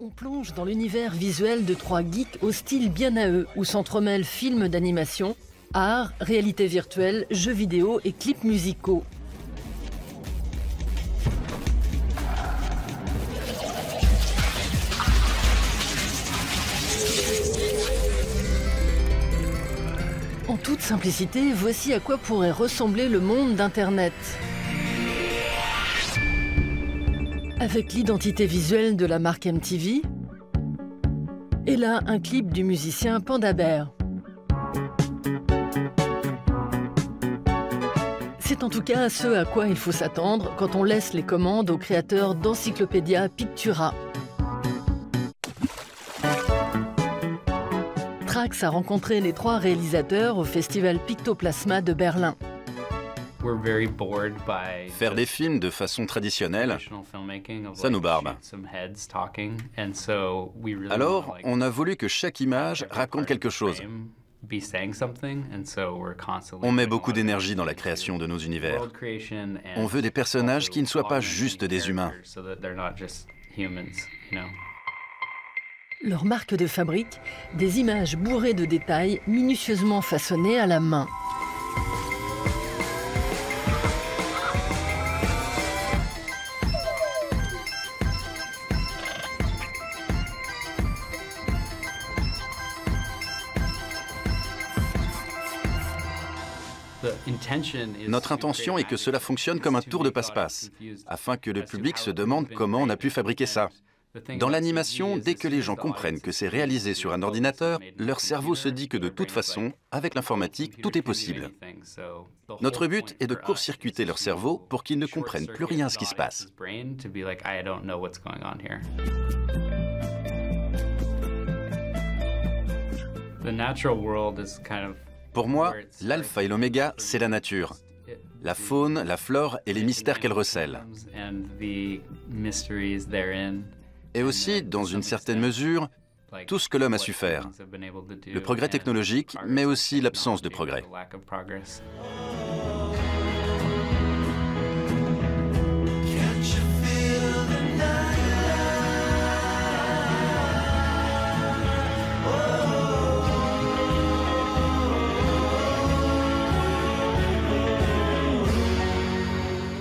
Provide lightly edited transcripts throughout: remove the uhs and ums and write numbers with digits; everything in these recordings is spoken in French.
On plonge dans l'univers visuel de trois geeks au style bien à eux, où s'entremêlent films d'animation, art, réalité virtuelle, jeux vidéo et clips musicaux. En toute simplicité, voici à quoi pourrait ressembler le monde d'Internet. Avec l'identité visuelle de la marque MTV, et là, un clip du musicien Panda Bear. C'est en tout cas ce à quoi il faut s'attendre quand on laisse les commandes aux créateurs d'Encyclopédia Pictura. Trax a rencontré les trois réalisateurs au festival Pictoplasma de Berlin. Faire des films de façon traditionnelle, ça nous barbe. Alors, on a voulu que chaque image raconte quelque chose. On met beaucoup d'énergie dans la création de nos univers. On veut des personnages qui ne soient pas juste des humains. Leur marque de fabrique, des images bourrées de détails, minutieusement façonnées à la main. Notre intention est que cela fonctionne comme un tour de passe-passe, afin que le public se demande comment on a pu fabriquer ça. Dans l'animation, dès que les gens comprennent que c'est réalisé sur un ordinateur, leur cerveau se dit que de toute façon, avec l'informatique, tout est possible. Notre but est de court-circuiter leur cerveau pour qu'ils ne comprennent plus rien à ce qui se passe. Pour moi, l'alpha et l'oméga, c'est la nature. La faune, la flore et les mystères qu'elle recèle. Et aussi, dans une certaine mesure, tout ce que l'homme a su faire. Le progrès technologique, mais aussi l'absence de progrès.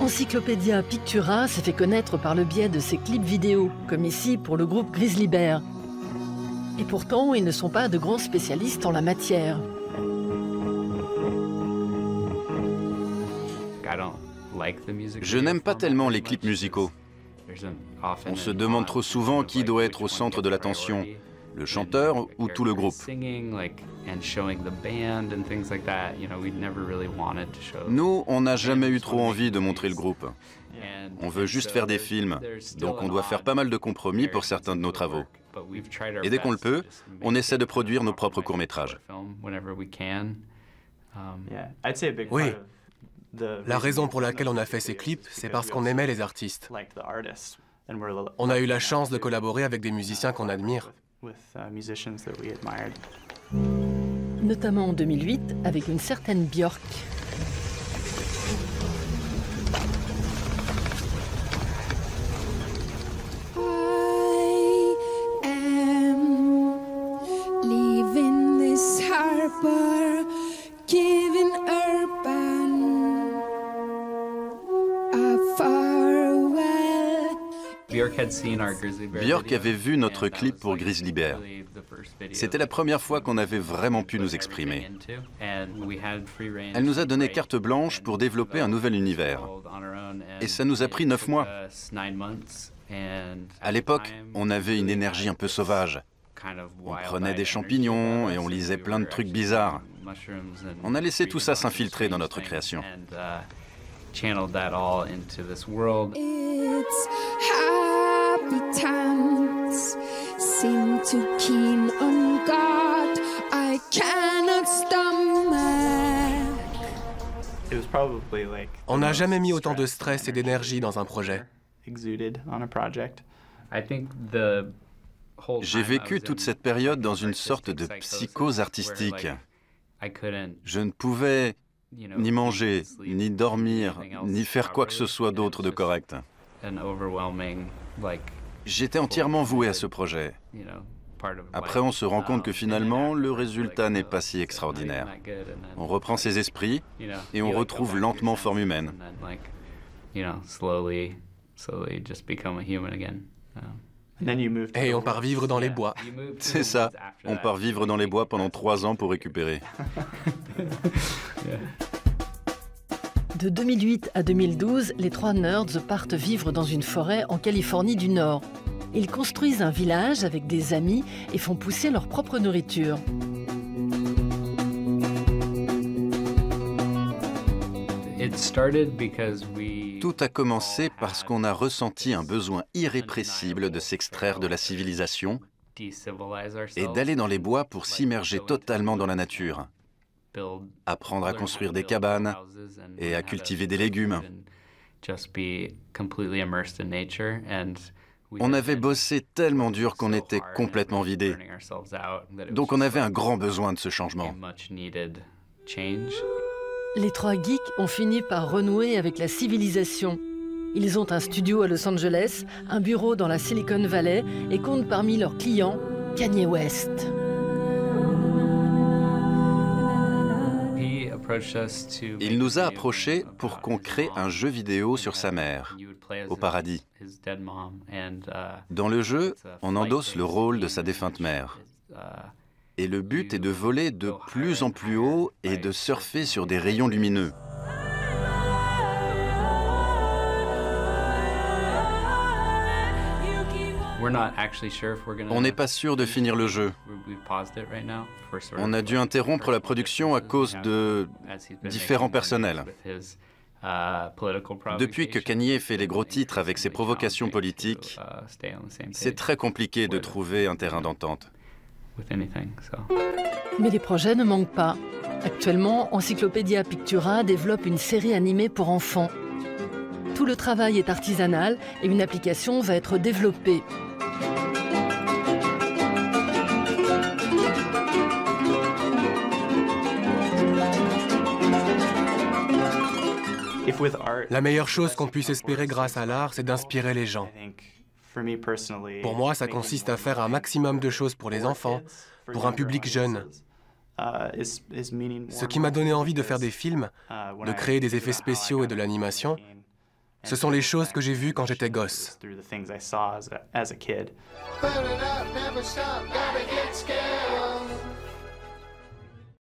Encyclopédia Pictura s'est fait connaître par le biais de ses clips vidéo, comme ici pour le groupe Grizzly Bear. Et pourtant, ils ne sont pas de grands spécialistes en la matière. Je n'aime pas tellement les clips musicaux. On se demande trop souvent qui doit être au centre de l'attention, le chanteur ou tout le groupe. Nous, on n'a jamais eu trop envie de montrer le groupe. On veut juste faire des films, donc on doit faire pas mal de compromis pour certains de nos travaux. Et dès qu'on le peut, on essaie de produire nos propres courts-métrages. Oui. La raison pour laquelle on a fait ces clips, c'est parce qu'on aimait les artistes. On a eu la chance de collaborer avec des musiciens qu'on admire. Notamment en 2008 avec une certaine Björk. Björk avait vu notre clip pour Grizzly Bear. C'était la première fois qu'on avait vraiment pu nous exprimer. Elle nous a donné carte blanche pour développer un nouvel univers. Et ça nous a pris 9 mois. À l'époque, on avait une énergie un peu sauvage. On prenait des champignons et on lisait plein de trucs bizarres. On a laissé tout ça s'infiltrer dans notre création. On n'a jamais mis autant de stress et d'énergie dans un projet. J'ai vécu toute cette période dans une sorte de psychose artistique. Je ne pouvais ni manger, ni dormir, ni faire quoi que ce soit d'autre de correct. J'étais entièrement voué à ce projet. Après, on se rend compte que finalement, le résultat n'est pas si extraordinaire. On reprend ses esprits et on retrouve lentement forme humaine. Et on part vivre dans les bois. C'est ça. On part vivre dans les bois pendant 3 ans pour récupérer. De 2008 à 2012, les 3 nerds partent vivre dans une forêt en Californie du Nord. Ils construisent un village avec des amis et font pousser leur propre nourriture. Tout a commencé parce qu'on a ressenti un besoin irrépressible de s'extraire de la civilisation et d'aller dans les bois pour s'immerger totalement dans la nature. Apprendre à construire des cabanes et à cultiver des légumes. On avait bossé tellement dur qu'on était complètement vidé. Donc on avait un grand besoin de ce changement. Les 3 geeks ont fini par renouer avec la civilisation. Ils ont un studio à Los Angeles, un bureau dans la Silicon Valley et comptent parmi leurs clients Kanye West. Il nous a approchés pour qu'on crée un jeu vidéo sur sa mère, au paradis. Dans le jeu, on endosse le rôle de sa défunte mère. Et le but est de voler de plus en plus haut et de surfer sur des rayons lumineux. On n'est pas sûr de finir le jeu. On a dû interrompre la production à cause de différents personnels. Depuis que Kanye fait les gros titres avec ses provocations politiques, c'est très compliqué de trouver un terrain d'entente. Mais les projets ne manquent pas. Actuellement, Encyclopédia Pictura développe une série animée pour enfants. Tout le travail est artisanal et une application va être développée. La meilleure chose qu'on puisse espérer grâce à l'art, c'est d'inspirer les gens. Pour moi, ça consiste à faire un maximum de choses pour les enfants, pour un public jeune. Ce qui m'a donné envie de faire des films, de créer des effets spéciaux et de l'animation, ce sont les choses que j'ai vues quand j'étais gosse.